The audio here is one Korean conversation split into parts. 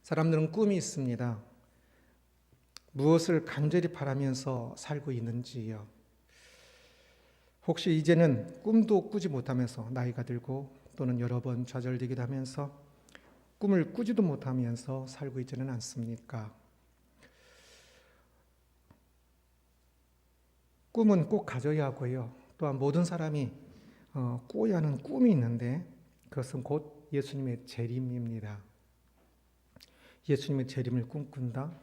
사람들은 꿈이 있습니다. 무엇을 간절히 바라면서 살고 있는지요. 혹시 이제는 꿈도 꾸지 못하면서 나이가 들고 또는 여러 번 좌절되기도 하면서 꿈을 꾸지도 못하면서 살고 있지는 않습니까? 꿈은 꼭 가져야 하고요. 또한 모든 사람이 꿔야 하는 꿈이 있는데 그것은 곧 예수님의 재림입니다. 예수님의 재림을 꿈꾼다?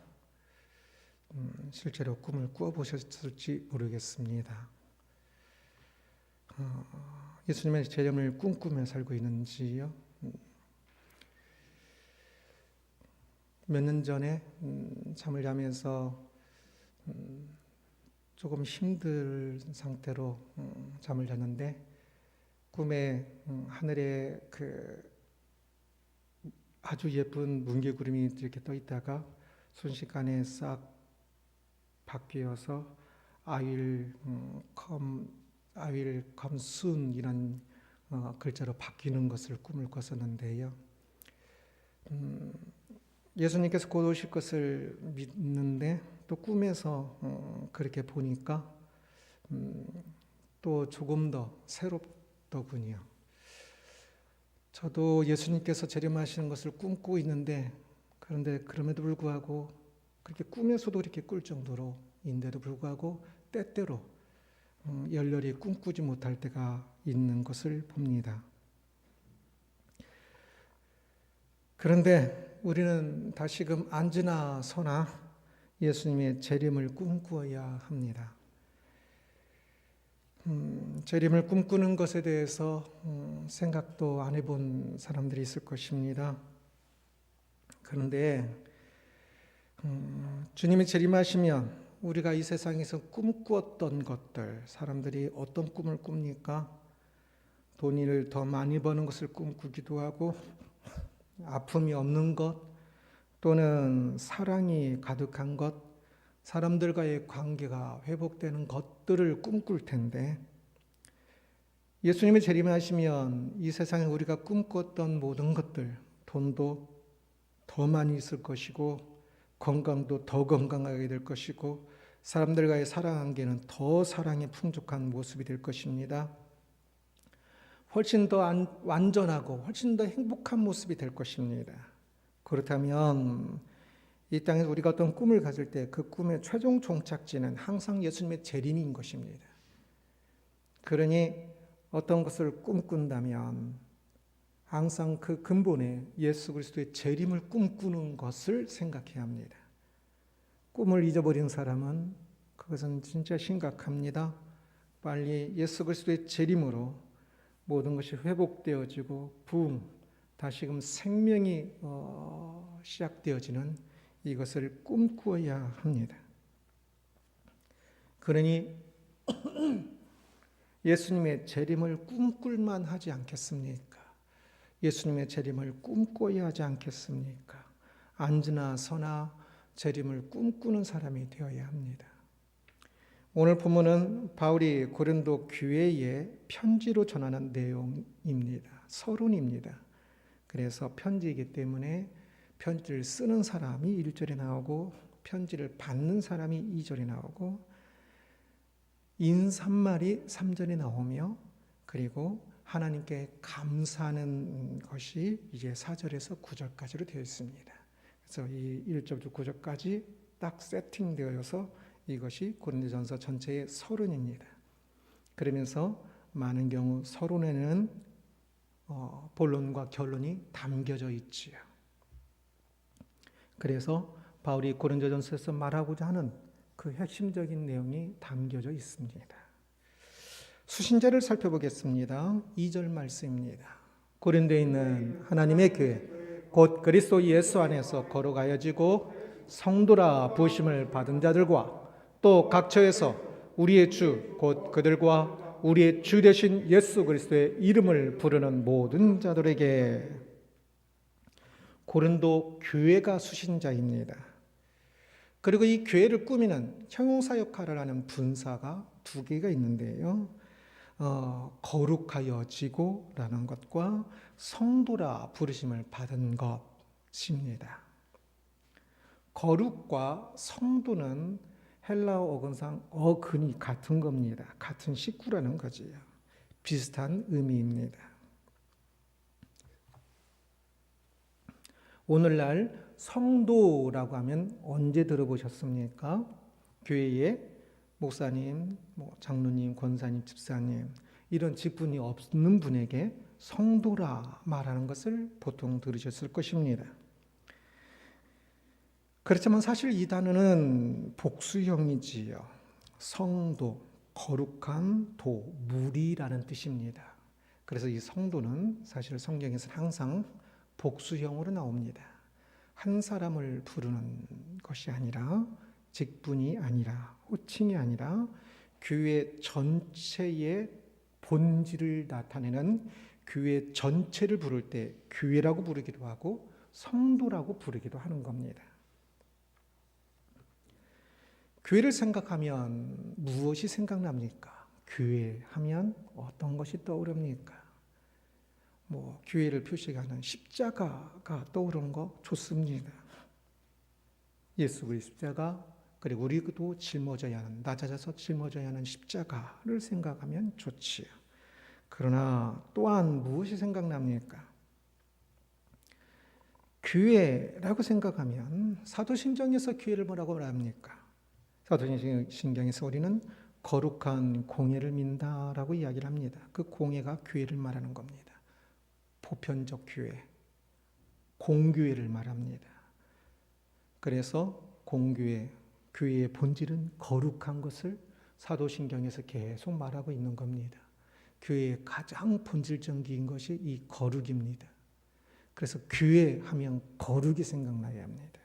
실제로 꿈을 꾸어보셨을지 모르겠습니다. 예수님의 재림을 꿈꾸며 살고 있는지요? 몇 년 전에 잠을 자면서 조금 힘든 상태로 잠을 잤는데 꿈에 하늘에 아주 예쁜 뭉게구름이 이렇게 떠 있다가 순식간에 싹 바뀌어서 I will come soon 이런 글자로 바뀌는 것을 꿈을 꿨었는데요. 예수님께서 곧 오실 것을 믿는데 또 꿈에서 그렇게 보니까 또 조금 더 새롭더군요. 저도 예수님께서 재림하시는 것을 꿈꾸고 있는데 그런데 그럼에도 불구하고 그렇게 꿈에서도 이렇게 꿀 정도로인데도 불구하고 때때로 열렬히 꿈꾸지 못할 때가 있는 것을 봅니다. 그런데 우리는 다시금 안지나 서나 예수님의 재림을 꿈꾸어야 합니다. 재림을 꿈꾸는 것에 대해서 생각도 안 해본 사람들이 있을 것입니다. 그런데 주님이 재림하시면 우리가 이 세상에서 꿈꾸었던 것들, 사람들이 어떤 꿈을 꿉니까? 돈을 더 많이 버는 것을 꿈꾸기도 하고 아픔이 없는 것 또는 사랑이 가득한 것, 사람들과의 관계가 회복되는 것들을 꿈꿀 텐데 예수님이 재림하시면 이 세상에 우리가 꿈꿨던 모든 것들, 돈도 더 많이 있을 것이고 건강도 더 건강하게 될 것이고 사람들과의 사랑 관계는 더 사랑이 풍족한 모습이 될 것입니다. 훨씬 더 완전하고 훨씬 더 행복한 모습이 될 것입니다. 그렇다면 이 땅에서 우리가 어떤 꿈을 가질 때 그 꿈의 최종 종착지는 항상 예수님의 재림인 것입니다. 그러니 어떤 것을 꿈꾼다면 항상 그 근본에 예수 그리스도의 재림을 꿈꾸는 것을 생각해야 합니다. 꿈을 잊어버린 사람은 그것은 진짜 심각합니다. 빨리 예수 그리스도의 재림으로 모든 것이 회복되어지고 다시금 생명이 시작되어지는 이것을 꿈꾸어야 합니다. 그러니 예수님의 재림을 꿈꿀만 하지 않겠습니까? 예수님의 재림을 꿈꿔야 하지 않겠습니까? 안지나 서나 재림을 꿈꾸는 사람이 되어야 합니다. 오늘 본문은 바울이 고린도 교회에 편지로 전하는 내용입니다. 서론입니다. 그래서 편지이기 때문에 편지를 쓰는 사람이 1절에 나오고 편지를 받는 사람이 2절에 나오고 인사말이 3절에 나오며 그리고 하나님께 감사하는 것이 이제 4절에서 9절까지로 되어 있습니다. 그래서 이 1절부터 9절까지 딱 세팅되어서 이것이 고린도전서 전체의 서론입니다. 그러면서 많은 경우 서론에는 본론과 결론이 담겨져 있지요. 그래서 바울이 고린도전서에서 말하고자 하는 그 핵심적인 내용이 담겨져 있습니다. 수신자를 살펴보겠습니다. 2절 말씀입니다. 고린도에 있는 하나님의 교회 곧 그리스도 예수 안에서 거룩하여지고 성도라 부으심을 받은 자들과 또 각처에서 우리의 주 곧 그들과 우리의 주 되신 예수 그리스도의 이름을 부르는 모든 자들에게 고린도 교회가 수신자입니다. 그리고 이 교회를 꾸미는 형용사 역할을 하는 분사가 2개가 있는데요. 거룩하여지고 라는 것과 성도라 부르심을 받은 것입니다. 거룩과 성도는 헬라어 어근상 어근이 같은 겁니다. 같은 식구라는 거지요. 비슷한 의미입니다. 오늘날 성도라고 하면 언제 들어보셨습니까? 교회에 목사님, 장로님, 권사님, 집사님 이런 직분이 없는 분에게 성도라 말하는 것을 보통 들으셨을 것입니다. 그렇지만 사실 이 단어는 복수형이지요. 성도, 거룩한 도, 무리라는 뜻입니다. 그래서 이 성도는 사실 성경에서는 항상 복수형으로 나옵니다. 한 사람을 부르는 것이 아니라, 직분이 아니라, 호칭이 아니라 교회 전체의 본질을 나타내는 교회 전체를 부를 때 교회라고 부르기도 하고 성도라고 부르기도 하는 겁니다. 교회를 생각하면 무엇이 생각납니까? 교회 하면 어떤 것이 떠오릅니까? 교회를 표시하는 십자가가 떠오르는 거 좋습니다. 예수 그리스도의 십자가, 그리고 우리도 짊어져야 하는, 낮아져서 짊어져야 하는 십자가를 생각하면 좋지요. 그러나 또한 무엇이 생각납니까? 교회라고 생각하면 사도신경에서 교회를 뭐라고 말합니까? 사도신경에서 우리는 거룩한 공회를 민다라고 이야기를 합니다. 그 공회가 교회를 말하는 겁니다. 보편적 교회, 공교회를 말합니다. 그래서 공교회, 교회의 본질은 거룩한 것을 사도신경에서 계속 말하고 있는 겁니다. 교회의 가장 본질적인 것이 이 거룩입니다. 그래서 교회 하면 거룩이 생각나야 합니다.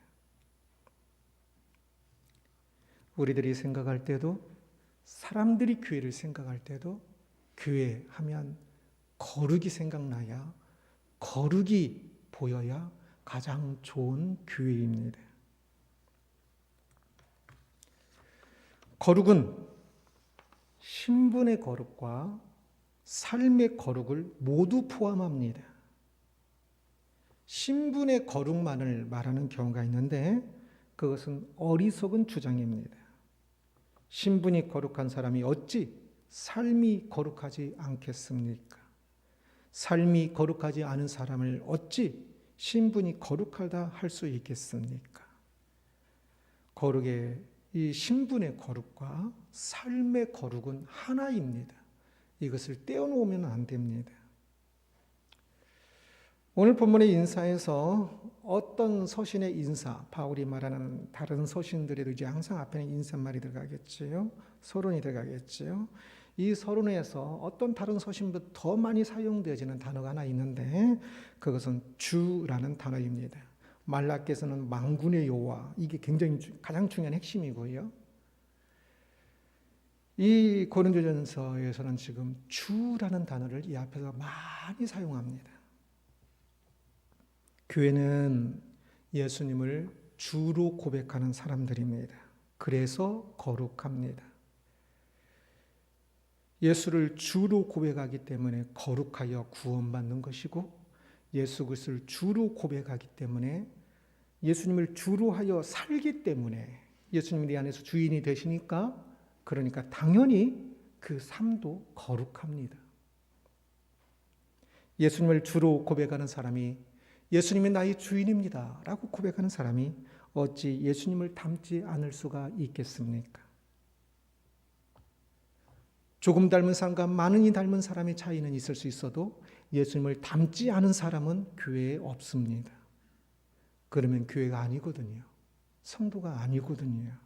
우리들이 생각할 때도, 사람들이 교회를 생각할 때도 교회 하면 거룩이 생각나야, 거룩이 보여야 가장 좋은 교회입니다. 거룩은 신분의 거룩과 삶의 거룩을 모두 포함합니다. 신분의 거룩만을 말하는 경우가 있는데 그것은 어리석은 주장입니다. 신분이 거룩한 사람이 어찌 삶이 거룩하지 않겠습니까? 삶이 거룩하지 않은 사람을 어찌 신분이 거룩하다 할 수 있겠습니까? 거룩의 이 신분의 거룩과 삶의 거룩은 하나입니다. 이것을 떼어놓으면 안 됩니다. 오늘 본문의 인사에서 어떤 서신의 인사, 바울이 말하는 다른 서신들에도 이제 항상 앞에는 인사말이 들어가겠지요. 서론이 들어가겠지요. 이 서론에서 어떤 다른 서신보다 더 많이 사용되어지는 단어가 하나 있는데 그것은 주라는 단어입니다. 말라께서는 만군의 여호와, 이게 굉장히 가장 중요한 핵심이고요. 이 고린도전서에서는 지금 주라는 단어를 이 앞에서 많이 사용합니다. 교회는 예수님을 주로 고백하는 사람들입니다. 그래서 거룩합니다. 예수를 주로 고백하기 때문에 거룩하여 구원받는 것이고, 예수 그리스도를 주로 고백하기 때문에, 예수님을 주로 하여 살기 때문에 예수님이 내 안에서 주인이 되시니까, 그러니까 당연히 그 삶도 거룩합니다. 예수님을 주로 고백하는 사람이 예수님이 나의 주인입니다 라고 고백하는 사람이 어찌 예수님을 닮지 않을 수가 있겠습니까? 조금 닮은 사람과 많이 닮은 사람의 차이는 있을 수 있어도 예수님을 닮지 않은 사람은 교회에 없습니다. 그러면 교회가 아니거든요. 성도가 아니거든요.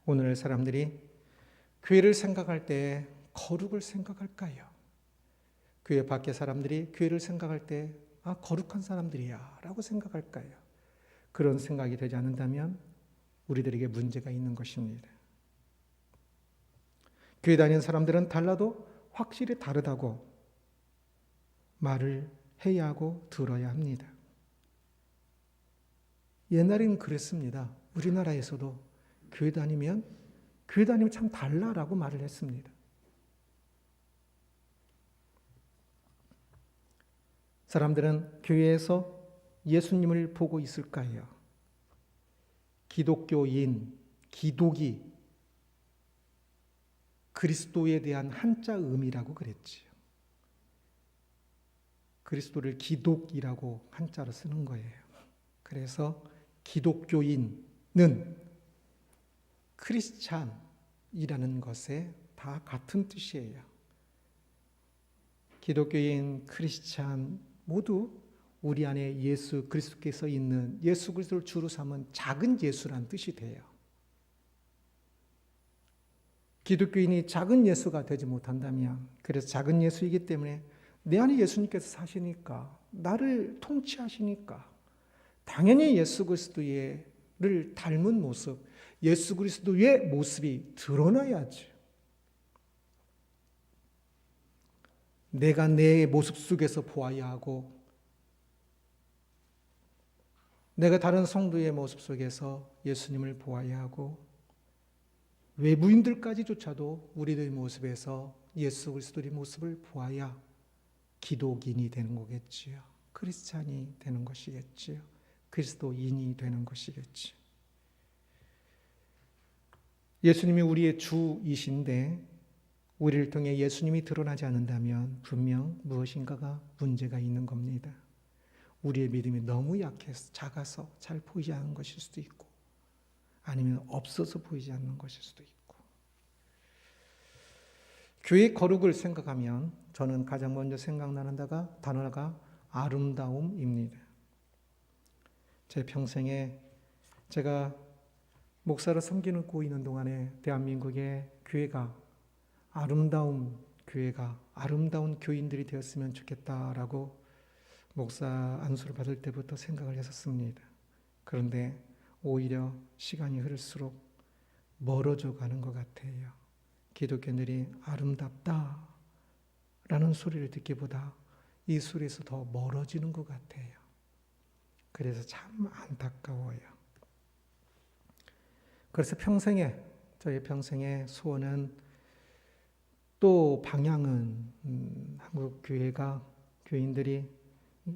오늘 사람들이 교회를 생각할 때 거룩을 생각할까요? 교회 밖의 사람들이 교회를 생각할 때 거룩한 사람들이야 라고 생각할까요? 그런 생각이 되지 않는다면 우리들에게 문제가 있는 것입니다. 교회 다니는 사람들은 달라도 확실히 다르다고 말을 해야 하고 들어야 합니다. 옛날에는 그랬습니다. 우리나라에서도 교회 다니면 참 달라라고 말을 했습니다. 사람들은 교회에서 예수님을 보고 있을까요? 기독교인, 기독이 그리스도에 대한 한자 음이라고 그랬지요. 그리스도를 기독이라고 한자로 쓰는 거예요. 그래서 기독교인은 크리스찬이라는 것에 다 같은 뜻이에요. 기독교인, 크리스찬 모두 우리 안에 예수 그리스도께서 있는, 예수 그리스도를 주로 삼은 작은 예수란 뜻이 돼요. 기독교인이 작은 예수가 되지 못한다면, 그래서 작은 예수이기 때문에 내 안에 예수님께서 사시니까, 나를 통치하시니까 당연히 예수 그리스도를 닮은 모습, 예수 그리스도의 모습이 드러나야지. 내가 내 모습 속에서 보아야 하고, 내가 다른 성도의 모습 속에서 예수님을 보아야 하고, 외부인들까지조차도 우리들의 모습에서 예수 그리스도의 모습을 보아야 기독인이 되는 거겠지요. 크리스찬이 되는 것이겠지요. 그리스도인이 되는 것이겠지요. 예수님이 우리의 주이신데 우리를 통해 예수님이 드러나지 않는다면 분명 무엇인가가 문제가 있는 겁니다. 우리의 믿음이 너무 약해서, 작아서 잘 보이지 않는 것일 수도 있고, 아니면 없어서 보이지 않는 것일 수도 있고. 교회 거룩을 생각하면 저는 가장 먼저 생각나는 단어가 아름다움입니다. 제 평생에 제가 목사로 섬기고 있는 동안에 대한민국의 교회가 아름다운 교인들이 되었으면 좋겠다라고 목사 안수를 받을 때부터 생각을 했었습니다. 그런데 오히려 시간이 흐를수록 멀어져 가는 것 같아요. 기독교인들이 아름답다라는 소리를 듣기보다 이 소리에서 더 멀어지는 것 같아요. 그래서 참 안타까워요. 그래서 저의 평생의 소원은, 또 방향은 한국 교인들이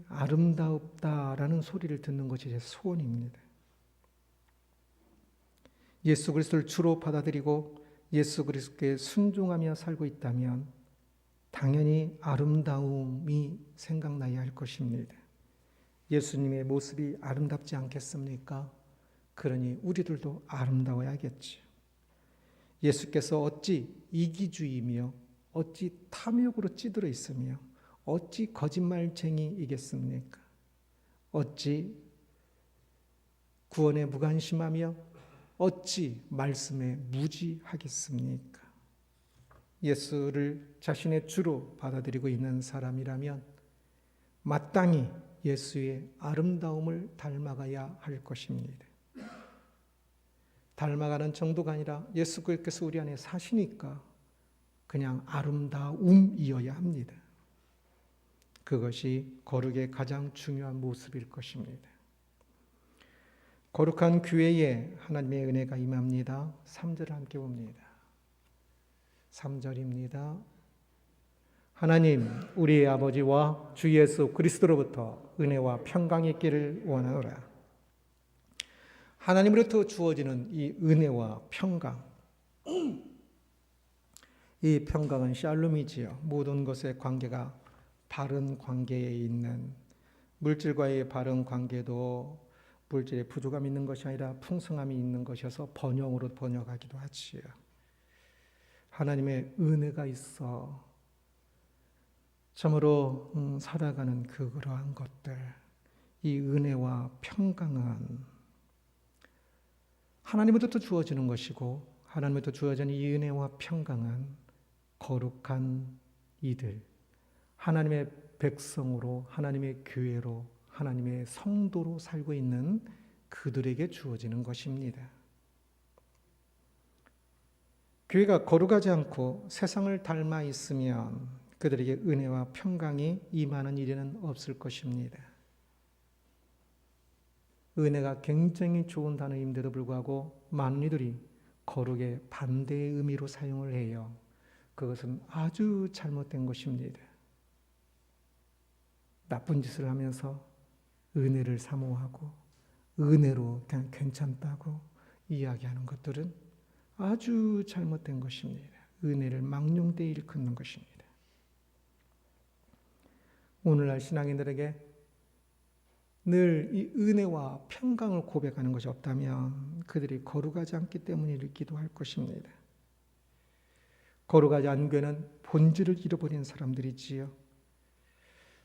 아름답다라는 소리를 듣는 것이 제 소원입니다. 예수 그리스도를 주로 받아들이고 예수 그리스도께 순종하며 살고 있다면 당연히 아름다움이 생각나야 할 것입니다. 예수님의 모습이 아름답지 않겠습니까? 그러니 우리들도 아름다워야겠지. 예수께서 어찌 이기주의며 어찌 탐욕으로 찌들어 있으며 어찌 거짓말쟁이이겠습니까? 어찌 구원에 무관심하며 어찌 말씀에 무지하겠습니까? 예수를 자신의 주로 받아들이고 있는 사람이라면 마땅히 예수의 아름다움을 닮아가야 할 것입니다. 닮아가는 정도가 아니라 예수께서 우리 안에 사시니까 그냥 아름다움이어야 합니다. 그것이 거룩의 가장 중요한 모습일 것입니다. 거룩한 교회에 하나님의 은혜가 임합니다. 3절을 함께 봅니다. 3절입니다. 하나님 우리의 아버지와 주 예수 그리스도로부터 은혜와 평강이 있기를 원하노라. 하나님으로부터 주어지는 이 은혜와 평강, 이 평강은 샬롬이지요. 모든 것의 관계가 바른 관계에 있는, 물질과의 바른 관계도 물질에 부족함이 있는 것이 아니라 풍성함이 있는 것이어서 번영으로 번역하기도 하지요. 하나님의 은혜가 있어 참으로 살아가는 그러한 것들, 이 은혜와 평강은 하나님으로부터 주어지는 것이고, 하나님으로부터 주어지는 이 은혜와 평강은 거룩한 이들, 하나님의 백성으로, 하나님의 교회로, 하나님의 성도로 살고 있는 그들에게 주어지는 것입니다. 교회가 거룩하지 않고 세상을 닮아 있으면 그들에게 은혜와 평강이 임하는 일은 없을 것입니다. 은혜가 굉장히 좋은 단어임에도 불구하고 많은 이들이 거룩의 반대의 의미로 사용을 해요. 그것은 아주 잘못된 것입니다. 나쁜 짓을 하면서 은혜를 사모하고 은혜로 그냥 괜찮다고 이야기하는 것들은 아주 잘못된 것입니다. 은혜를 망령되이 일컫는 것입니다. 오늘날 신앙인들에게 늘 이 은혜와 평강을 고백하는 것이 없다면 그들이 거룩하지 않기 때문이기도 할 것입니다. 거룩하지 않은 교회는 본질을 잃어버린 사람들이지요.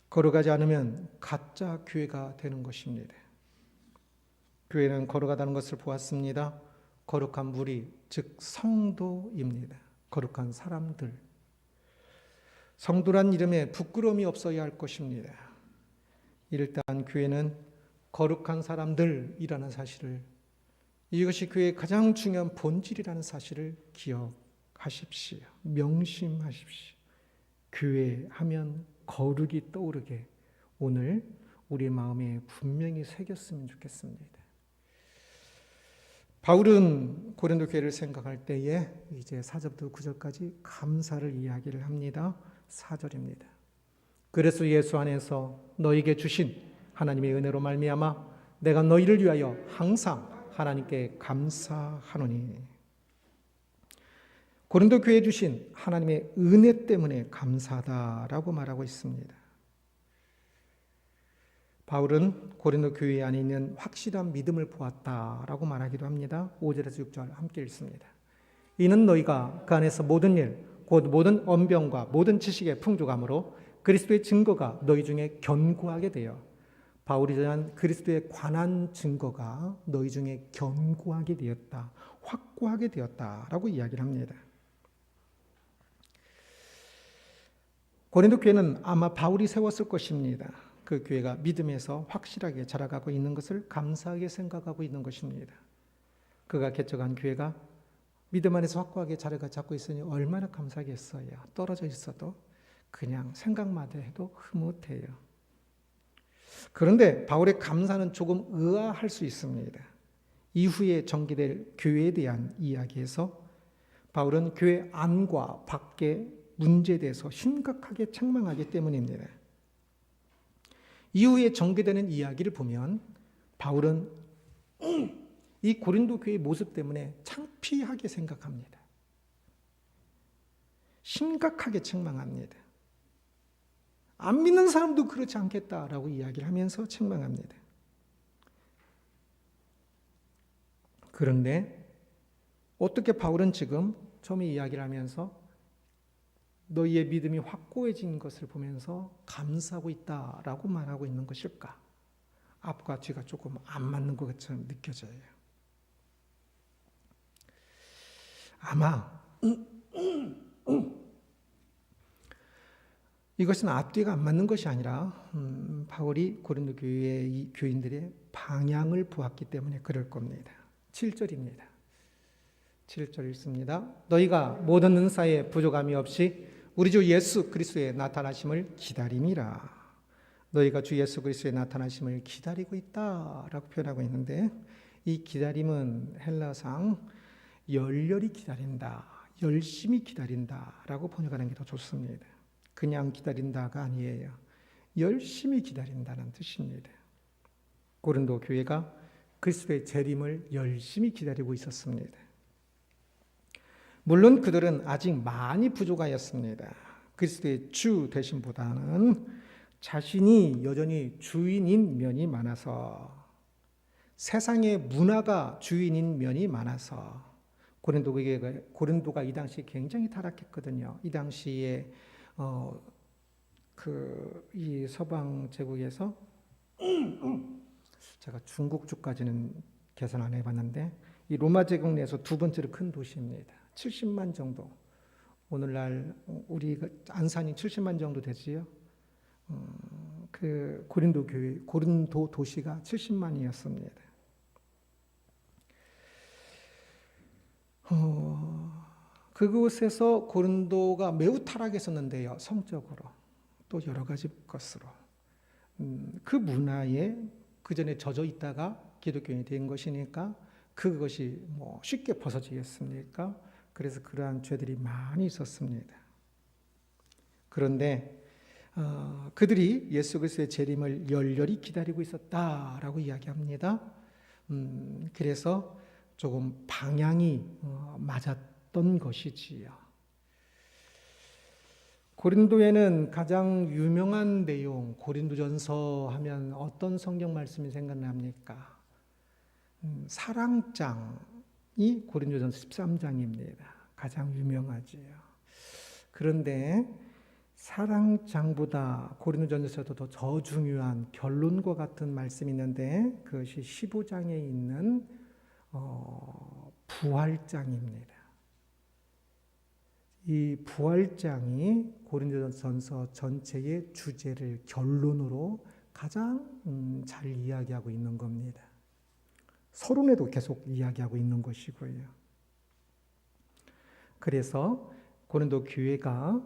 거룩하지 않으면 가짜 교회가 되는 것입니다. 교회는 거룩하다는 것을 보았습니다. 거룩한 무리, 즉 성도입니다. 거룩한 사람들. 성도란 이름에 부끄러움이 없어야 할 것입니다. 일단 교회는 거룩한 사람들이라는 사실을, 이것이 교회의 가장 중요한 본질이라는 사실을 기억하십시오. 명심하십시오. 교회 하면 거룩이 떠오르게 오늘 우리 마음에 분명히 새겼으면 좋겠습니다. 바울은 고린도 교회를 생각할 때에 이제 4절부터 9절까지 감사를 이야기를 합니다. 4절입니다. 그래서 예수 안에서 너에게 주신 하나님의 은혜로 말미암아 내가 너희를 위하여 항상 하나님께 감사하노니. 고린도 교회에 주신 하나님의 은혜 때문에 감사하다라고 말하고 있습니다. 바울은 고린도 교회 안에 있는 확실한 믿음을 보았다라고 말하기도 합니다. 5절에서 6절 함께 읽습니다. 이는 너희가 그 안에서 모든 일, 곧 모든 언변과 모든 지식의 풍족함으로 그리스도의 증거가 너희 중에 견고하게 되어, 바울이 전한 그리스도에 관한 증거가 너희 중에 견고하게 되었다, 확고하게 되었다라고 이야기를 합니다. 고린도 교회는 아마 바울이 세웠을 것입니다. 그 교회가 믿음에서 확실하게 자라가고 있는 것을 감사하게 생각하고 있는 것입니다. 그가 개척한 교회가 믿음 안에서 확고하게 자리가 잡고 있으니 얼마나 감사하겠어요. 떨어져 있어도 그냥 생각만 해도 흐뭇해요. 그런데 바울의 감사는 조금 의아할 수 있습니다. 이후에 전개될 교회에 대한 이야기에서 바울은 교회 안과 밖의 문제에 대해서 심각하게 책망하기 때문입니다. 이후에 전개되는 이야기를 보면 바울은 이 고린도 교회의 모습 때문에 창피하게 생각합니다. 심각하게 책망합니다. 안 믿는 사람도 그렇지 않겠다라고 이야기를 하면서 책망합니다. 그런데 어떻게 바울은 지금 처음에 이야기를 하면서 너희의 믿음이 확고해진 것을 보면서 감사하고 있다라고 말하고 있는 것일까? 앞과 뒤가 조금 안 맞는 것처럼 느껴져요. 아마 이것은 앞뒤가 안 맞는 것이 아니라 바울이 고린도 교회의 교인들의 방향을 보았기 때문에 그럴 겁니다. 7절입니다. 7절 읽습니다. 너희가 모든 은사에 부족함이 없이 우리 주 예수 그리스도의 나타나심을 기다림이라. 너희가 주 예수 그리스도의 나타나심을 기다리고 있다라고 표현하고 있는데, 이 기다림은 헬라상 열렬히 기다린다, 열심히 기다린다라고 번역하는 게 더 좋습니다. 그냥 기다린다가 아니에요. 열심히 기다린다는 뜻입니다. 고린도 교회가 그리스도의 재림을 열심히 기다리고 있었습니다. 물론 그들은 아직 많이 부족하였습니다. 그리스도의 주 되심보다는 자신이 여전히 주인인 면이 많아서, 세상의 문화가 주인인 면이 많아서, 고린도가 이 당시에 굉장히 타락했거든요. 이 당시에 이 서방 제국에서 제가 중국주까지는 계산 안 해봤는데 이 로마 제국 내에서 두 번째로 큰 도시입니다. 70만 정도. 오늘날 우리 안산이 70만 정도 되지요. 그 고린도 도시가 70만이었습니다. 그곳에서 고린도가 매우 타락했었는데요. 성적으로 또 여러 가지 것으로 그 문화에 그 전에 젖어 있다가 기독교인이 된 것이니까 그것이 쉽게 벗어지겠습니까? 그래서 그러한 죄들이 많이 있었습니다. 그런데 그들이 예수 그리스도의 재림을 열렬히 기다리고 있었다라고 이야기합니다. 그래서 조금 방향이 맞았던 것이지요. 고린도에는 가장 유명한 내용, 고린도전서 하면 어떤 성경 말씀이 생각납니까? 사랑장이 고린도전서 13장입니다. 가장 유명하지요. 그런데 사랑장보다 고린도전서에서도 더 중요한 결론과 같은 말씀이 있는데 그것이 15장에 있는 부활장입니다. 이 부활장이 고린도전서 전체의 주제를 결론으로 가장 잘 이야기하고 있는 겁니다. 서론에도 계속 이야기하고 있는 것이고요. 그래서 고린도 교회가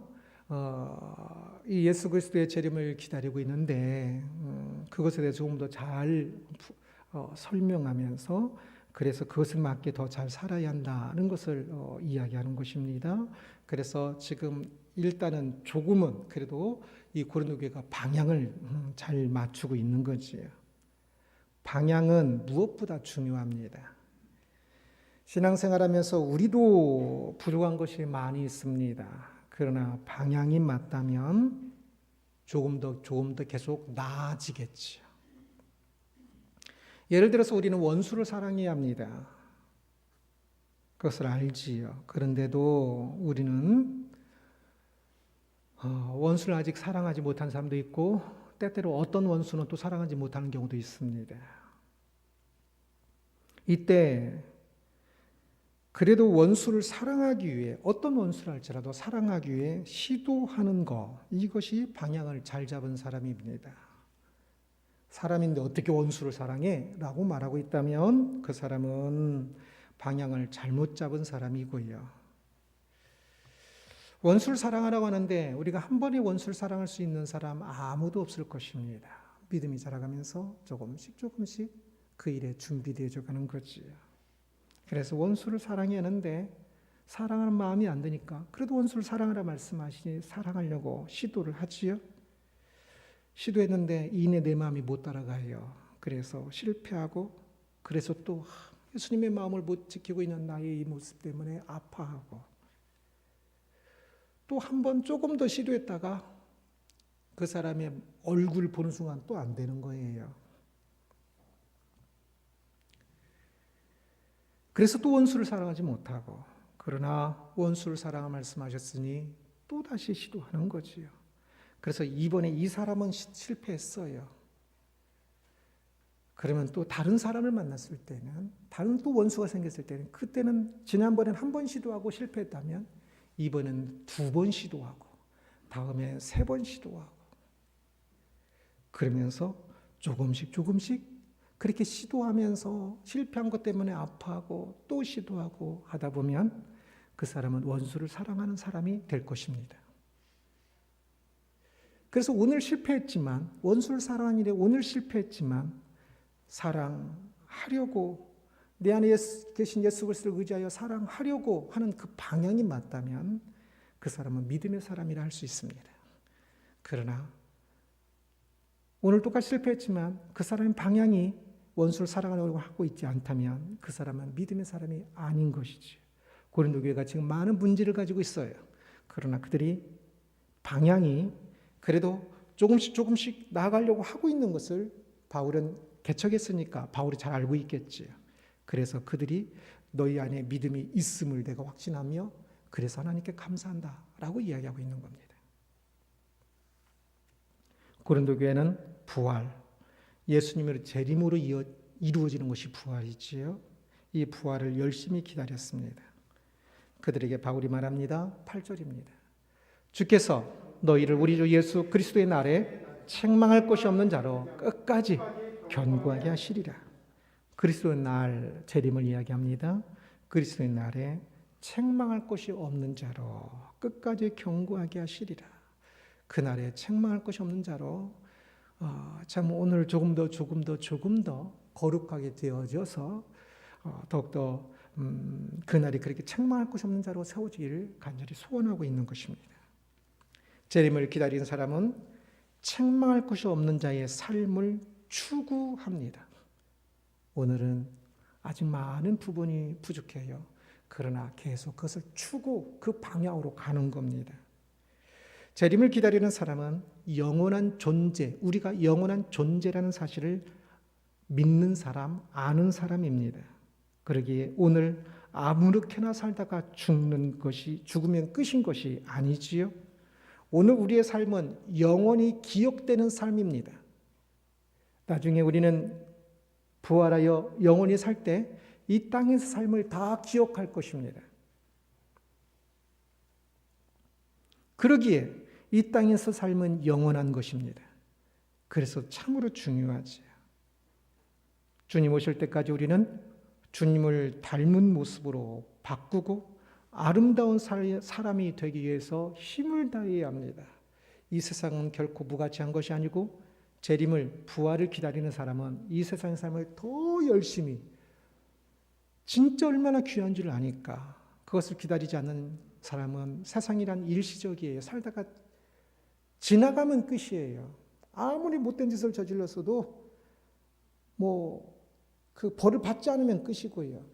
이 예수 그리스도의 재림을 기다리고 있는데 그것에 대해서 조금 더 잘 설명하면서 그래서 그것을 맞게 더 잘 살아야 한다는 것을 이야기하는 것입니다. 그래서 지금 일단은 조금은 그래도 이 고린도 교회가 방향을 잘 맞추고 있는 거지요. 방향은 무엇보다 중요합니다. 신앙생활하면서 우리도 부족한 것이 많이 있습니다. 그러나 방향이 맞다면 조금 더 계속 나아지겠지요. 예를 들어서 우리는 원수를 사랑해야 합니다. 그것을 알지요. 그런데도 우리는 원수를 아직 사랑하지 못한 사람도 있고 때때로 어떤 원수는 또 사랑하지 못하는 경우도 있습니다. 이때 그래도 원수를 사랑하기 위해 어떤 원수를 할지라도 사랑하기 위해 시도하는 것, 이것이 방향을 잘 잡은 사람입니다. 사람인데 어떻게 원수를 사랑해? 라고 말하고 있다면 그 사람은 방향을 잘못 잡은 사람이고요. 원수를 사랑하라고 하는데 우리가 한 번에 원수를 사랑할 수 있는 사람 아무도 없을 것입니다. 믿음이 자라가면서 조금씩 그 일에 준비되어 가는 거지요. 그래서 원수를 사랑해야 하는데 사랑하는 마음이 안 되니까 그래도 원수를 사랑하라 말씀하시니 사랑하려고 시도를 하지요. 시도했는데 이내 내 마음이 못 따라가요. 그래서 실패하고 그래서 또 예수님의 마음을 못 지키고 있는 나의 이 모습 때문에 아파하고 또 한 번 조금 더 시도했다가 그 사람의 얼굴 보는 순간 또 안 되는 거예요. 그래서 또 원수를 사랑하지 못하고 그러나 원수를 사랑하 말씀하셨으니 또 다시 시도하는 거지요. 그래서 이번에 이 사람은 실패했어요. 그러면 또 다른 사람을 만났을 때는 다른 또 원수가 생겼을 때는 그때는 지난번엔 한 번 시도하고 실패했다면 이번엔 2번 시도하고 다음에 3번 시도하고 그러면서 조금씩 그렇게 시도하면서 실패한 것 때문에 아파하고 또 시도하고 하다 보면 그 사람은 원수를 사랑하는 사람이 될 것입니다. 그래서 오늘 실패했지만 원수를 사랑하는 일에 오늘 실패했지만 사랑하려고 내 안에 계신 예수 그리스도를 의지하여 사랑하려고 하는 그 방향이 맞다면 그 사람은 믿음의 사람이라 할 수 있습니다. 그러나 오늘 똑같이 실패했지만 그 사람의 방향이 원수를 사랑하려고 하고 있지 않다면 그 사람은 믿음의 사람이 아닌 것이지. 고린도 교회가 지금 많은 문제를 가지고 있어요. 그러나 그들이 방향이 그래도 조금씩 나아가려고 하고 있는 것을 바울은 개척했으니까 바울이 잘 알고 있겠지요. 그래서 그들이 너희 안에 믿음이 있음을 내가 확신하며 그래서 하나님께 감사한다라고 이야기하고 있는 겁니다. 고린도 교회는 부활, 예수님의 재림으로 이루어지는 것이 부활이지요. 이 부활을 열심히 기다렸습니다. 그들에게 바울이 말합니다. 8절입니다. 주께서 너희를 우리 주 예수 그리스도의 날에 책망할 것이 없는 자로 끝까지 견고하게 하시리라. 그리스도의 날 재림을 이야기합니다. 그리스도의 날에 책망할 것이 없는 자로 끝까지 견고하게 하시리라. 그날에 책망할 것이 없는 자로 참 오늘 조금 더 거룩하게 되어져서 더욱더 그날이 그렇게 책망할 것이 없는 자로 세워지기를 간절히 소원하고 있는 것입니다. 재림을 기다리는 사람은 책망할 것이 없는 자의 삶을 추구합니다. 오늘은 아직 많은 부분이 부족해요. 그러나 계속 그것을 추구, 그 방향으로 가는 겁니다. 재림을 기다리는 사람은 영원한 존재, 우리가 영원한 존재라는 사실을 믿는 사람, 아는 사람입니다. 그러기에 오늘 아무렇게나 살다가 죽으면 끝인 것이 아니지요. 오늘 우리의 삶은 영원히 기억되는 삶입니다. 나중에 우리는 부활하여 영원히 살 때 이 땅에서 삶을 다 기억할 것입니다. 그러기에 이 땅에서 삶은 영원한 것입니다. 그래서 참으로 중요하지요. 주님 오실 때까지 우리는 주님을 닮은 모습으로 바꾸고 아름다운 사람이 되기 위해서 힘을 다해야 합니다. 이 세상은 결코 무가치한 것이 아니고 재림을, 부활을 기다리는 사람은 이 세상의 삶을 더 열심히, 진짜 얼마나 귀한 줄 아니까 그것을 기다리지 않는 사람은 세상이란 일시적이에요. 살다가 지나가면 끝이에요. 아무리 못된 짓을 저질렀어도 그 벌을 받지 않으면 끝이고요.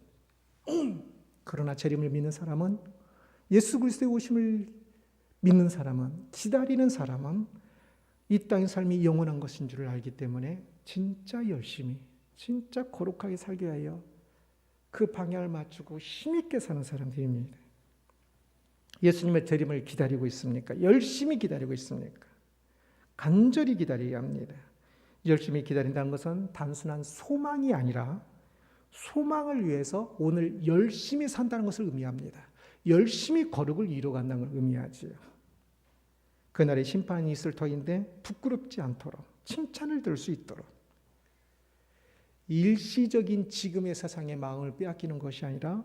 그러나 재림을 믿는 사람은, 예수 그리스도의 오심을 믿는 사람은, 기다리는 사람은 이 땅의 삶이 영원한 것인 줄 알기 때문에 진짜 열심히, 진짜 거룩하게 살기 위하여 그 방향을 맞추고 힘있게 사는 사람들입니다. 예수님의 재림을 기다리고 있습니까? 열심히 기다리고 있습니까? 간절히 기다려야 합니다. 열심히 기다린다는 것은 단순한 소망이 아니라 소망을 위해서 오늘 열심히 산다는 것을 의미합니다. 열심히 거룩을 이루어간다는 걸 의미하지요. 그날의 심판이 있을 터인데 부끄럽지 않도록 칭찬을 들을 수 있도록 일시적인 지금의 세상의 마음을 빼앗기는 것이 아니라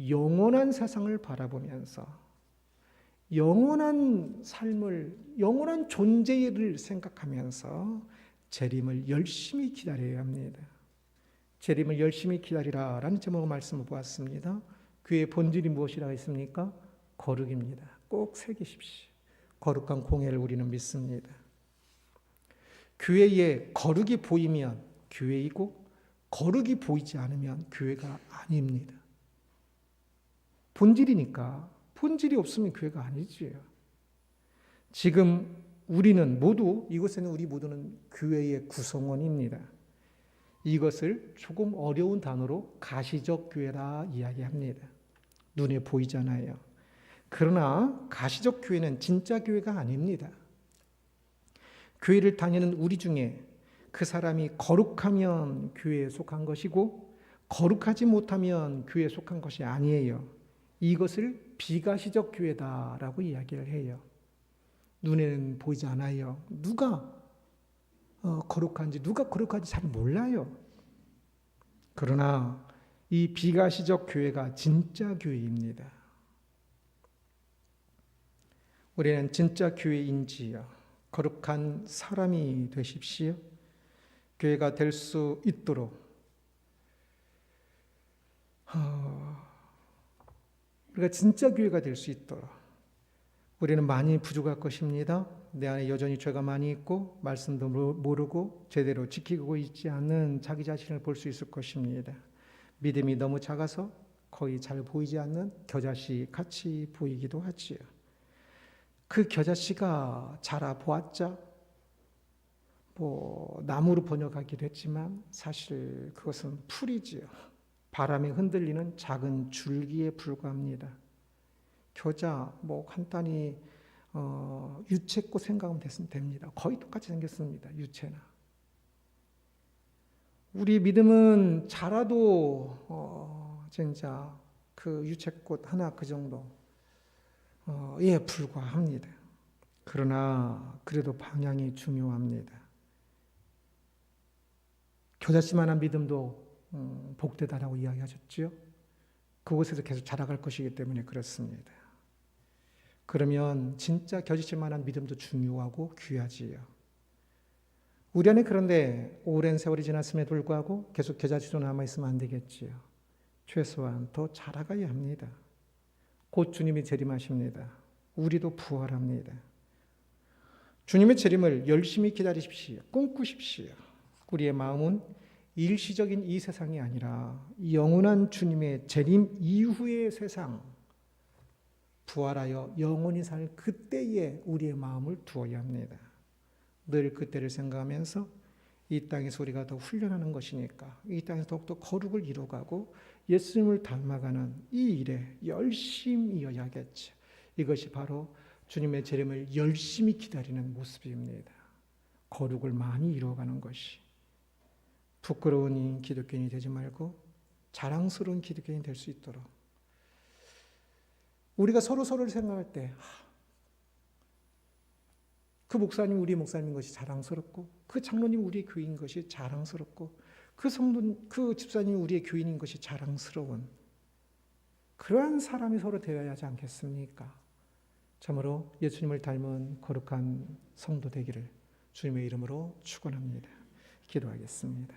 영원한 세상을 바라보면서 영원한 삶을, 영원한 존재를 생각하면서 재림을 열심히 기다려야 합니다. 재림을 열심히 기다리라라는 제목의 말씀을 보았습니다. 그의 본질이 무엇이라고 했습니까? 거룩입니다. 꼭 새기십시오. 거룩한 공예를 우리는 믿습니다. 교회에 거룩이 보이면 교회이고 거룩이 보이지 않으면 교회가 아닙니다. 본질이니까. 본질이 없으면 교회가 아니지요. 지금 우리는 모두, 이곳에는 우리 모두는 교회의 구성원입니다. 이것을 조금 어려운 단어로 가시적 교회라 이야기합니다. 눈에 보이잖아요. 그러나 가시적 교회는 진짜 교회가 아닙니다. 교회를 다니는 우리 중에 그 사람이 거룩하면 교회에 속한 것이고 거룩하지 못하면 교회에 속한 것이 아니에요. 이것을 비가시적 교회다라고 이야기를 해요. 눈에는 보이지 않아요. 누가 거룩한지, 누가 거룩한지 잘 몰라요. 그러나 이 비가시적 교회가 진짜 교회입니다. 우리는 진짜 교회인지요. 거룩한 사람이 되십시오. 교회가 될 수 있도록 우리가 진짜 교회가 될 수 있도록 우리는 많이 부족할 것입니다. 내 안에 여전히 죄가 많이 있고 말씀도 모르고 제대로 지키고 있지 않는 자기 자신을 볼 수 있을 것입니다. 믿음이 너무 작아서 거의 잘 보이지 않는 겨자씨 같이 보이기도 하지요. 그 겨자씨가 자라 보았자 나무로 번역하기도 했지만 사실 그것은 풀이지요. 바람에 흔들리는 작은 줄기에 불과합니다. 겨자 간단히 유채꽃 생각하면 됩니다. 거의 똑같이 생겼습니다. 유채나. 우리 믿음은 자라도 진짜 그 유채꽃 하나 그 정도 불과합니다. 그러나 그래도 방향이 중요합니다. 겨자씨만한 믿음도 복되다라고 이야기하셨죠. 그곳에서 계속 자라갈 것이기 때문에 그렇습니다. 그러면 진짜 겨자씨만한 믿음도 중요하고 귀하지요. 우리 안에 그런데 오랜 세월이 지났음에도 불구하고 계속 겨자씨로 남아있으면 안 되겠지요. 최소한 더 자라가야 합니다. 곧 주님이 재림하십니다. 우리도 부활합니다. 주님의 재림을 열심히 기다리십시오. 꿈꾸십시오. 우리의 마음은 일시적인 이 세상이 아니라 영원한 주님의 재림 이후의 세상, 부활하여 영원히 살 그때에 우리의 마음을 두어야 합니다. 늘 그때를 생각하면서 이 땅에서 우리가 더 훈련하는 것이니까 이 땅에서 더욱더 거룩을 이루어가고 예수님을 닮아가는 이 일에 열심이어야겠죠. 이것이 바로 주님의 재림을 열심히 기다리는 모습입니다. 거룩을 많이 이루어가는 것이. 부끄러운 기독교인이 되지 말고 자랑스러운 기독교인이 될 수 있도록 우리가 서로를 생각할 때 그 목사님 우리 목사님인 것이 자랑스럽고 그 장로님 우리의 교인인 것이 자랑스럽고 그 성도 그 집사님이 우리의 교인인 것이 자랑스러운 그러한 사람이 서로 되어야 하지 않겠습니까? 참으로 예수님을 닮은 거룩한 성도 되기를 주님의 이름으로 축원합니다. 기도하겠습니다.